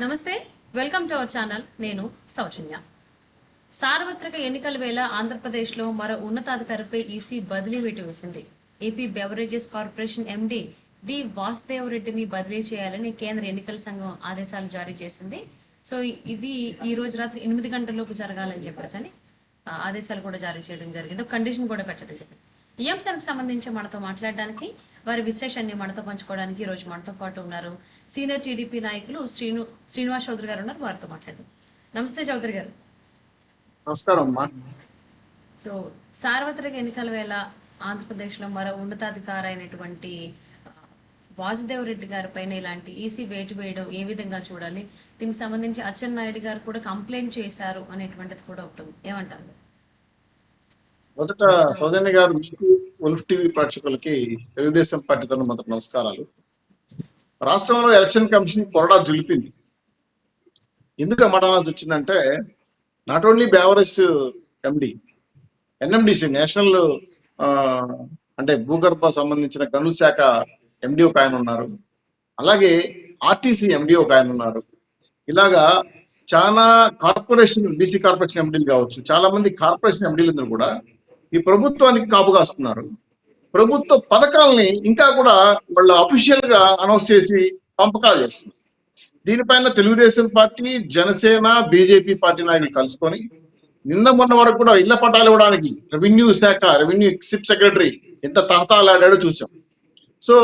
నమస్తే, welcome to our channel. నేను సౌజన్య. సార్వత్రిక ఎన్నికల వేళ ఆంధ్రప్రదేశ్లో మరో ఉన్నతాధికారిపై ఈసీ బదిలీ వేటు వేసింది. AP beverages corporation MD D Vasudev రెడ్డిని బదిలీ చేయాలని కేంద్ర ఎన్నికల సంఘం ఆదేశాలు జారీ చేసింది. సో ఇది ఈ రోజు రాత్రి 8 గంటలలోపు జరగాలని చెప్పేసి అని ఆదేశాలు కూడా జారీ చేయడం జరిగింది. కండిషన్ కూడా పెట్టడం జరిగింది. ఈ అంశానికి సంబంధించి మనతో మాట్లాడడానికి, వారి విశ్లేషణని మనతో పంచుకోవడానికి ఈ రోజు మనతో పాటు ఉన్నారు సీనియర్ టీడీపీ నాయకులు శ్రీనివాస్ చౌదరి గారు ఉన్నారు. వారితో మాట్లాడదాం. నమస్తే చౌదరి గారు. నమస్కారం అమ్మా. సో సార్వత్రిక ఎన్నికల వేళ ఆంధ్రప్రదేశ్లో మరో ఉన్నతాధికారి అయినటువంటి వాసుదేవ్ రెడ్డి గారి పైన ఇలాంటి ఈసీ వేటు వేయడం ఏ విధంగా చూడాలి? దీనికి సంబంధించి అచ్చెన్నాయుడు గారు కూడా కంప్లైంట్ చేశారు అనేటువంటిది కూడా ఒకటి, ఏమంటారు? మొదట సౌజన్య గారు, మీకు ఉల్ఫ్ టీవీ ప్రేక్షకులకి తెలుగుదేశం పార్టీ తరఫున మొదటి నమస్కారాలు. రాష్ట్రంలో ఎలక్షన్ కమిషన్ కొరడా జులిపింది. ఎందుకు అమడాల్సి వచ్చిందంటే, not only beverage MD, NMDC national అంటే భూగర్భ సంబంధించిన గనుల శాఖ ఎండి ఒక ఆయన ఉన్నారు, అలాగే ఆర్టీసీ ఎండి ఒక ఆయన ఉన్నారు. ఇలాగా చాలా కార్పొరేషన్, బీసీ కార్పొరేషన్ ఎండీలు కావచ్చు, చాలా మంది కార్పొరేషన్ ఎండీలందరూ కూడా ఈ ప్రభుత్వానికి కాపు కాస్తున్నారు. ప్రభుత్వ పథకాలని ఇంకా కూడా వాళ్ళు అఫీషియల్ గా అనౌన్స్ చేసి పంపకాలు చేస్తున్నారు. దీనిపైన Telugu Desam party, Janasena, BJP party నాయకులు కలుసుకొని నిన్న మొన్న వరకు కూడా ఇళ్ల పట్టాలు ఇవ్వడానికి రెవెన్యూ శాఖ, రెవెన్యూ చీఫ్ సెక్రటరీ ఎంత తహతాలాడాడో చూసాం. సో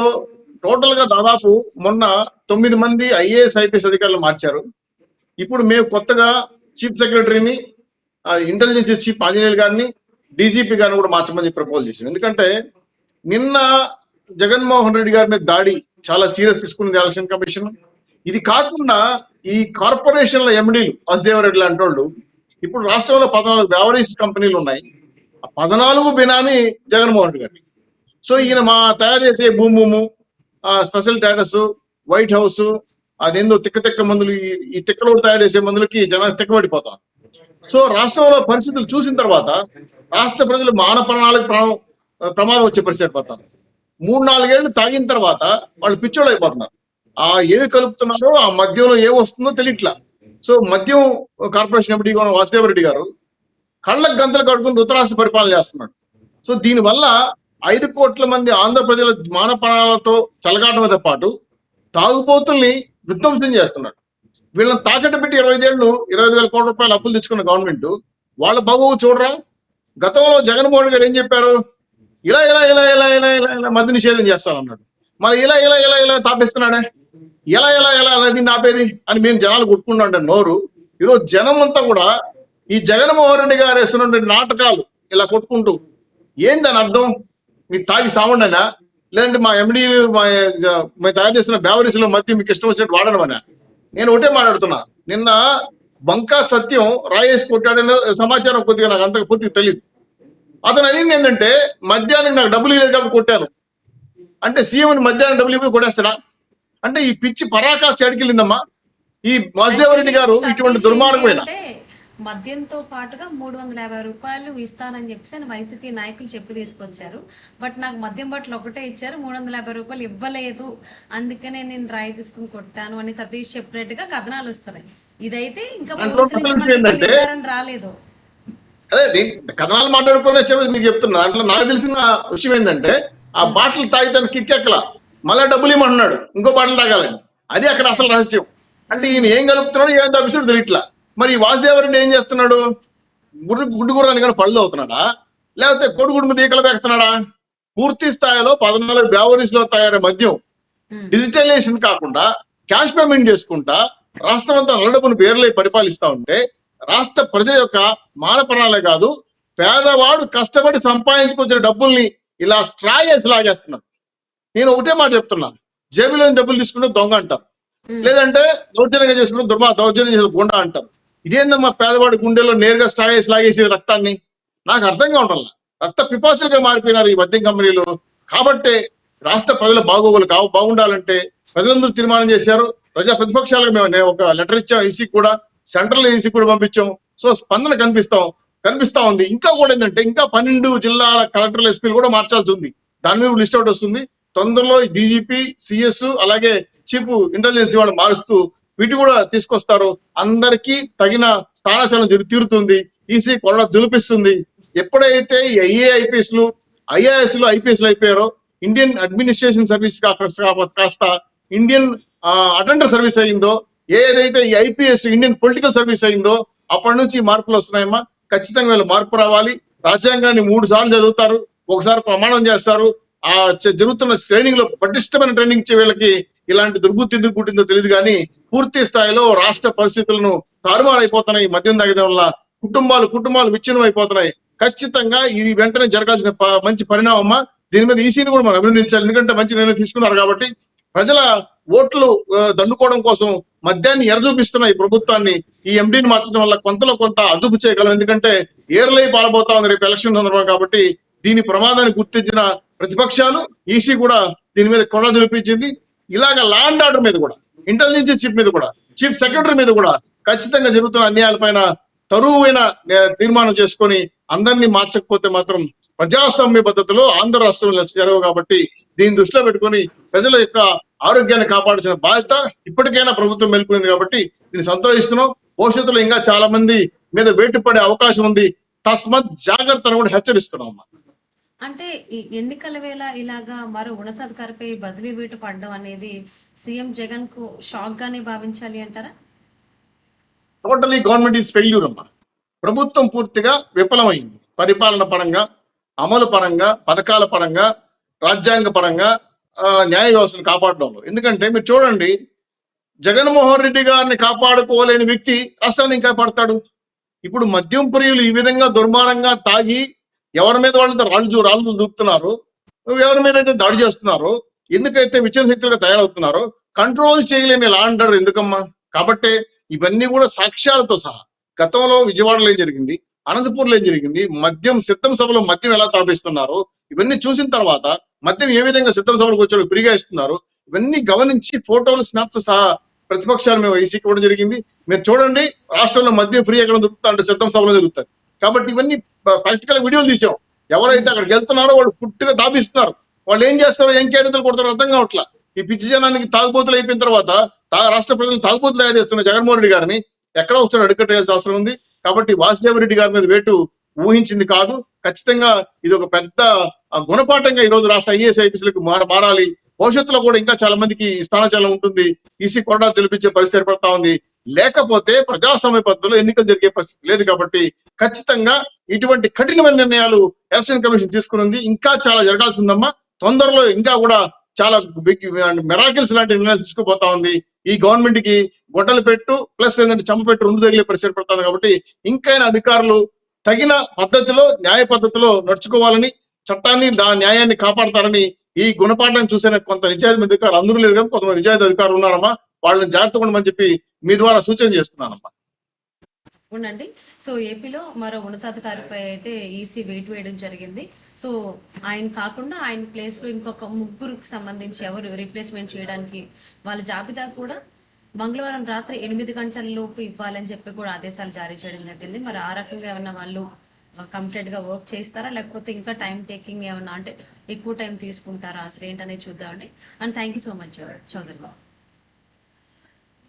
టోటల్ గా దాదాపు మొన్న 9 మంది ఐఏఎస్, ఐపీఎస్ అధికారులు మార్చారు. ఇప్పుడు మేము కొత్తగా చీఫ్ సెక్రటరీని, ఇంటెలిజెన్స్ చీఫ్ ఆంజనేయులు గారిని, డీజీపీ గారిని కూడా మార్చమని ప్రపోజ్ చేశాం. ఎందుకంటే నిన్న జగన్మోహన్ రెడ్డి గారి మీద దాడి చాలా సీరియస్ తీసుకున్నది ఎలక్షన్ కమిషన్. ఇది కాకుండా ఈ కార్పొరేషన్ల ఎండీలు వాసుదేవ్ రెడ్డి లాంటి వాళ్ళు, ఇప్పుడు రాష్ట్రంలో 14 బెవరేజ్ కంపెనీలు ఉన్నాయి. ఆ 14 బినామీ జగన్మోహన్ రెడ్డి గారికి. సో ఈయన తయారు చేసే భూము, స్పెషల్ స్టేటస్, వైట్ హౌస్, అదేందో తిక్క మందులు, ఈ తిక్కలో తయారు చేసే మందులకి జనాన్ని తిక్కబడిపోతాం. సో రాష్ట్రంలో పరిస్థితులు చూసిన తర్వాత రాష్ట్ర ప్రజలు మాన ప్రాణాలకు ప్రమాదం వచ్చే పరిస్థితి పడతారు. 3-4 ఏళ్ళు తాగిన తర్వాత వాళ్ళు పిచ్చోళ్ళు అయిపోతున్నారు. ఏమి కలుపుతున్నారో ఆ మద్యంలో ఏమొస్తుందో తెలియట్లా. సో మద్యం కార్పొరేషన్ ఎండీ వాసుదేవ్ రెడ్డి గారు కళ్ళకు గంతలు కట్టుకుని ధృతరాష్ట్ర పరిపాలన చేస్తున్నాడు. సో దీనివల్ల 5 కోట్ల మంది ఆంధ్ర ప్రజల మాన ప్రాణాలతో చెలగాటంతో పాటు తాగుబోతుల్ని విధ్వంసం చేస్తున్నాడు. వీళ్ళని తాకట్టు పెట్టి 25 ఏళ్ళు 25,000 కోట్ల రూపాయలు అప్పులు తెచ్చుకున్న గవర్నమెంట్ వాళ్ళ బాగోవు చూడరా? గతంలో జగన్మోహన్ గారు ఏం చెప్పారు? ఇలా ఇలా ఇలా ఇలా ఇలా ఇలా ఇలా మద్య నిషేధం చేస్తానన్నాడు. మరి ఇలా ఇలా ఇలా ఇలా తాపిస్తున్నాడే, ఎలా ఎలా ఎలా ఎలా దీన్ని ఆపేది అని మేము జనాలు కొట్టుకున్నాం నోరు. ఈరోజు జనం అంతా కూడా ఈ జగన్మోహన్ రెడ్డి గారు వేస్తున్నటువంటి నాటకాలు ఇలా కొట్టుకుంటూ, ఏందని అర్థం? మీరు తాగి సావండినా, లేదంటే మా ఎండి మేము తయారు చేస్తున్న బేవరీస్ లో మధ్య మీకు ఇష్టం వచ్చినట్టు వాడనమనా? నేను ఒకటే మాట్లాడుతున్నా. నిన్న బంకా సత్యం రాయేసి కొట్టాడనే సమాచారం కొద్దిగా నాకు అంతగా పూర్తిగా తెలియదు. అతను అడిగింది ఏంటంటే, మధ్యాహ్నం నాకు డబ్బులు ఇవ్వలేదు కాబట్టి కొట్టాను అంటే, సీఎం మధ్యాహ్నం డబ్బులు ఇవ్వి కొట్టేస్తాడా? అంటే ఈ పిచ్చి పరాకాష్ఠ ఎడికెళ్ళిందమ్మా ఈ వాసుదేవ్ రెడ్డి గారు. ఇటువంటి దుర్మార్గమైన మద్యంతో పాటుగా 350 రూపాయలు ఇస్తానని చెప్పేసి వైసీపీ నాయకులు చెప్పి తీసుకొచ్చారు. బట్ నాకు మద్యం బట్టలు ఒకటే ఇచ్చారు, 350 రూపాయలు ఇవ్వలేదు, అందుకనే నేను రాయి తీసుకుని కొట్టాను అని సతీష్ చెప్పినట్టుగా కథనాలు వస్తున్నాయి. ఇదైతే ఇంకా రాలేదు. అదే కథనాలు మాట్లాడుకునే మీకు చెప్తున్నా. దాంట్లో నాకు తెలిసిన విషయం ఏంటంటే, ఆ బాటిల్ తాగితే కిక్కెక్కల మళ్ళా డబ్బులు ఇవ్వమన్నాడు ఇంకో బాటిల్ తాగాలని. అది అక్కడ అసలు రహస్యం. అంటే ఈయన ఏం కలుపుతున్నాడు, ఏం తప్పిస్తాడు తెలియట్లా. మరి వాసుదేవ్ రెడ్డి ఏం చేస్తున్నాడు? గుడ్డు గుర్రాన్ని కానీ పళ్ళు అవుతున్నాడా, లేకపోతే కొడుగుడు మీద ఈకలు వేస్తున్నాడా? పూర్తి స్థాయిలో 14 బేవరీస్ లో తయారయ్యే మద్యం డిజిటలైజేషన్ కాకుండా క్యాష్ పేమెంట్ చేసుకుంటా రాష్ట్రం అంతా నల్లడబ్బును పేర్లై పరిపాలిస్తా ఉంటే, రాష్ట్ర ప్రజల యొక్క మానప్రాణాలే కాదు, పేదవాడు కష్టపడి సంపాదించుకొచ్చిన డబ్బుల్ని ఇలా స్ట్రా చేసి లాగేస్తున్నాడు. నేను ఒకటే మాట చెప్తున్నా, జేబులో డబ్బులు తీసుకుంటే దొంగ అంటారు, లేదంటే దౌర్జన్యంగా చేసుకుంటే దౌర్జన్యం చేసిన గుండా అంటారు. ఇదేందమ్మా పేదవాడి గుండెలో నేరుగా స్ట్రా చేసి లాగేసే రక్తాన్ని? నాకు అర్థంగా ఉండాల. రక్త పిపాసులుగా మారిపోయినారు ఈ మద్యం కంపెనీలు. కాబట్టే రాష్ట్ర ప్రజల బాగుండాలంటే ప్రజలందరూ తీర్మానం చేశారు. ప్రతిపక్షాలకు మేము ఒక లెటర్ ఇచ్చాం, ఈసీ కూడా, సెంట్రల్ ఈసీ కూడా పంపించాం. సో స్పందన కనిపిస్తా ఉంది. ఇంకా కూడా ఏంటంటే, ఇంకా 12 జిల్లాల కలెక్టర్లు, ఎస్పీలు కూడా మార్చాల్సి ఉంది. దాని మీద లిస్ట్ అవుట్ వస్తుంది. తొందరలో డీజీపీ, సిఎస్, అలాగే చీఫ్ ఇంటెలిజెన్స్ వాళ్ళు మారుస్తూ వీటి కూడా తీసుకొస్తారు. అందరికీ తగిన స్థానాచలనం తీరుతుంది. ఈసీ కొరడా జులిపిస్తుంది. ఎప్పుడైతే ఈ ఐఏఐపీఎస్లు ఐఏఎస్లు ఐపీఎస్లు అయిపోయారో ఇండియన్ అడ్మినిస్ట్రేషన్ సర్వీస్ కాస్త ఇండియన్ అటెండర్ సర్వీస్ అయిందో, ఏదైతే ఈ ఐపీఎస్ ఇండియన్ పొలిటికల్ సర్వీస్ అయిందో అప్పటి నుంచి మార్పులు వస్తున్నాయమ్మా. ఖచ్చితంగా వీళ్ళు మార్పు రావాలి. రాజ్యాంగాన్ని 3 సార్లు చదువుతారు, ఒకసారి ప్రమాణం చేస్తారు. ఆ జరుగుతున్న ట్రైనింగ్ లో పటిష్టమైన ట్రైనింగ్ ఇచ్చే వీళ్ళకి ఇలాంటి దుర్బుద్ధి ఎందుకు పుట్టిందో తెలియదు కానీ పూర్తి స్థాయిలో రాష్ట్ర పరిస్థితులను తారుమారైపోతున్నాయి. మద్యం తాగడం వల్ల కుటుంబాలు విచ్ఛిన్నం అయిపోతున్నాయి. ఖచ్చితంగా ఇది వెంటనే జరగాల్సిన మంచి పరిణామమ్మా. దీని మీద ఈసీని కూడా మనం అభినందించాలి. ఎందుకంటే మంచి నిర్ణయం తీసుకున్నారు కాబట్టి ప్రజల ఓట్లు దండుకోవడం కోసం మద్యాన్ని ఎరచూపిస్తున్న ఈ ప్రభుత్వాన్ని ఈ ఎండీని మార్చడం వల్ల కొంతలో కొంత అదుపు చేయగలం. ఎందుకంటే ఏర్లై పాలబోతా ఉంది రేపు ఎలక్షన్ సందర్భం కాబట్టి దీని ప్రమాదాన్ని గుర్తించిన ప్రతిపక్షాలు ఈసీ కూడా దీని మీద కొడ జులిపించింది. ఇలాగ లా అండ్ ఆర్డర్ మీద కూడా, ఇంటెలిజెన్స్ చీఫ్ మీద కూడా, చీఫ్ సెక్రటరీ మీద కూడా ఖచ్చితంగా జరుగుతున్న అన్యాయాలపైన తరువైన తీర్మానం చేసుకొని అందరినీ మార్చకపోతే మాత్రం ప్రజాస్వామ్య పద్ధతిలో ఆంధ్ర రాష్ట్రంలో జరగవు. కాబట్టి దీన్ని దృష్టిలో పెట్టుకొని ప్రజల యొక్క ఆరోగ్యాన్ని కాపాడాల్సిన బాధ్యత ఇప్పటికైనా ప్రభుత్వం మేల్కొంది. కాబట్టి దీన్ని సంతోషిస్తున్నాం. భవిష్యత్తులో ఇంకా చాలా మంది మీద వేటు పడే అవకాశం ఉంది. తస్మత్ జాగ్రత్తను కూడా హెచ్చరిస్తున్నాం. అంటే ఈ ఎన్నికల వేళ ఇలాగా మరో ఉన్నతాధికారిపై బదిలీ వేటు పడడం అనేది సీఎం జగన్ కు షాక్ గానే భావించాలి అంటారా? టోటలీ గవర్నమెంట్ ఈజ్ ఫెయిల్యూర్ అమ్మా. ప్రభుత్వం పూర్తిగా విఫలమైంది. పరిపాలన పరంగా, అమలు పరంగా, పథకాల పరంగా, రాజ్యాంగ పరంగా, న్యాయ వ్యవస్థను కాపాడడంలో. ఎందుకంటే మీరు చూడండి, జగన్మోహన్ రెడ్డి గారిని కాపాడుకోలేని వ్యక్తి రాష్ట్రాన్ని కాపాడతాడు. ఇప్పుడు మద్యం ప్రియులు ఈ విధంగా దుర్మార్గంగా తాగి ఎవరి మీద వాళ్ళతో రాళ్ళు దూపుతున్నారు, ఎవరి మీద అయితే దాడి చేస్తున్నారో, ఎందుకైతే విచ్ఛిన్న శక్తులుగా తయారవుతున్నారో కంట్రోల్ చేయలేని లా అండ్ ఆర్డర్ ఎందుకమ్మా? కాబట్టి ఇవన్నీ కూడా సాక్ష్యాలతో సహా గతంలో విజయవాడలో ఏం జరిగింది, అనంతపూర్లో ఏం జరిగింది, మద్యం సిద్ధం సభలో మద్యం ఎలా తాపిస్తున్నారు, ఇవన్నీ చూసిన తర్వాత మద్యం ఏ విధంగా సిద్ధం సభలకు వచ్చాడు ఫ్రీగా ఇస్తున్నారు, ఇవన్నీ గమనించి ఫోటోలు స్నాప్స్ సహా ప్రతిపక్షాలు మేము ఈసీకి ఇవ్వడం జరిగింది. మీరు చూడండి, రాష్ట్రంలో మద్యం ఫ్రీ ఎక్కడ దొరుకుతా అంటే సిద్ధం సభలో జరుగుతుంది. కాబట్టి ఇవన్నీ ప్రాక్టికల్ వీడియోలు తీసాం. ఎవరైతే అక్కడికి వెళ్తున్నారో వాళ్ళు పుట్టుగా దాపిస్తున్నారు. వాళ్ళు ఏం చేస్తారో, ఏం కేరింతలు కొడతారో అర్థం కావట్లా. ఈ పిచ్చి జనానికి తాగుబోతులు అయిపోయిన తర్వాత రాష్ట్ర ప్రజలను తాగుబోతులు తయారు చేస్తున్న జగన్మోహన్ రెడ్డి గారిని ఎక్కడో ఒకసారి అడుగుకట్టేయాల్సిన అవసరం ఉంది. కాబట్టి వాసుదేవరెడ్డి గారి మీద వేటు ఊహించింది కాదు. ఖచ్చితంగా ఇది ఒక పెద్ద గుణపాఠంగా ఈ రోజు రాష్ట్ర ఐఏఎస్ ఐపీఎస్లకు మారాలి. భవిష్యత్తులో కూడా ఇంకా చాలా మందికి స్థానచలనం ఉంటుంది. ఈసీ కొరడా తెలిపించే పరిస్థితి ఏర్పడతా ఉంది. లేకపోతే ప్రజాస్వామ్య పద్ధతిలో ఎన్నికలు జరిగే పరిస్థితి లేదు. కాబట్టి ఖచ్చితంగా ఇటువంటి కఠినమైన నిర్ణయాలు ఎలక్షన్ కమిషన్ తీసుకున్నది. ఇంకా చాలా జరగాల్సి ఉందమ్మా. తొందరలో ఇంకా కూడా చాలా మెరాకిల్స్ లాంటి నిర్ణయాలు తీసుకుపోతా ఉంది. ఈ గవర్నమెంట్ కి గొడ్డలు పెట్టు ప్లస్ ఏంటంటే చంపపెట్టు 2 తగిలే పరిస్థితి పడుతుంది. కాబట్టి ఇంకైనా అధికారులు తగిన పద్ధతిలో, న్యాయ పద్ధతిలో నడుచుకోవాలని, చట్టాన్ని న్యాయాన్ని కాపాడతారని ఈ గుణపాఠాన్ని చూసే కొంత నిజాయితీ అధికారులు అందరూ లేరు కానీ కొంతమంది నిజాయితీ అధికారులు ఉన్నారమ్మా. వాళ్ళని జాగ్రత్తగా ఉండమని చెప్పి మీ ద్వారా సూచన చేస్తున్నానమ్మా. ఉండండి. సో ఏపీలో మరో ఉన్నతాధికారిపై అయితే ఈసీ వెయిట్ వేయడం జరిగింది. సో ఆయన కాకుండా ఆయన ప్లేస్ లో ఇంకొక 3కి సంబంధించి ఎవరు రీప్లేస్మెంట్ చేయడానికి వాళ్ళ జాబితా కూడా మంగళవారం రాత్రి 8 గంటల లోపు ఇవ్వాలని చెప్పి కూడా ఆదేశాలు జారీ చేయడం జరిగింది. మరి ఆ రకంగా ఏమన్నా వాళ్ళు కంప్లీట్ గా వర్క్ చేస్తారా, లేకపోతే ఇంకా టైం టేకింగ్ ఏమన్నా అంటే ఎక్కువ టైం తీసుకుంటారా, అసలు ఏంటనేది చూద్దామండి. And thank you so much Chowdary గారు.